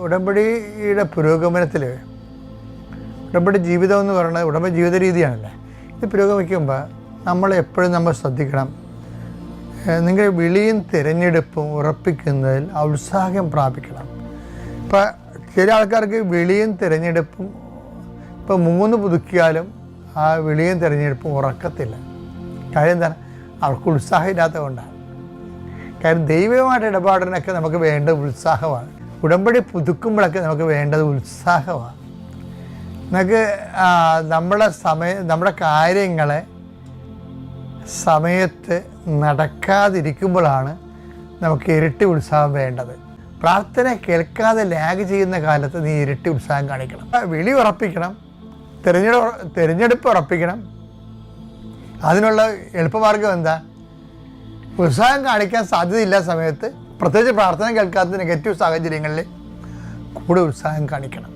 ഉടമ്പടിയുടെ പുരോഗമനത്തിൽ ഉടമ്പടി ജീവിതം എന്ന് പറയുന്നത് ഉടമ്പടി ജീവിത രീതിയാണല്ലേ. ഇത് പുരോഗമിക്കുമ്പോൾ നമ്മൾ ശ്രദ്ധിക്കണം. നിങ്ങൾ വിളിയും തിരഞ്ഞെടുപ്പും ഉറപ്പിക്കുന്നതിൽ ഉത്സാഹം പ്രാപിക്കണം. ഇപ്പം ചില ആൾക്കാർക്ക് വിളിയും തിരഞ്ഞെടുപ്പും ഇപ്പോൾ 3 പുതുക്കിയാലും ആ വിളിയും തിരഞ്ഞെടുപ്പും ഉറക്കത്തില്ല. കാര്യം എന്താണ്? അവർക്ക് ഉത്സാഹം ഇല്ലാത്തത് കൊണ്ടാണ്. കാര്യം ദൈവമായിട്ട് ഇടപാടിനൊക്കെ നമുക്ക് വേണ്ടത് ഉത്സാഹമാണ്. ഉടമ്പടി പുതുക്കുമ്പോഴൊക്കെ നമുക്ക് വേണ്ടത് ഉത്സാഹമാണ്. നമുക്ക് നമ്മുടെ കാര്യങ്ങളെ സമയത്ത് നടക്കാതിരിക്കുമ്പോഴാണ് നമുക്ക് ഇരട്ടി ഉത്സാഹം വേണ്ടത്. പ്രാർത്ഥന കേൾക്കാതെ ലാഗ് ചെയ്യുന്ന കാലത്ത് നീ ഇരട്ടി ഉത്സാഹം കാണിക്കണം. വിളി ഉറപ്പിക്കണം, തിരഞ്ഞെടുപ്പ് ഉറപ്പിക്കണം. അതിനുള്ള എളുപ്പമാർഗം എന്താ? ഉത്സാഹം കാണിക്കാൻ സാധ്യതയില്ലാത്ത സമയത്ത്, പ്രത്യേകിച്ച് പ്രാർത്ഥന കേൾക്കാത്ത നെഗറ്റീവ് സാഹചര്യങ്ങളിൽ കൂടെ ഉത്സാഹം കാണിക്കണം.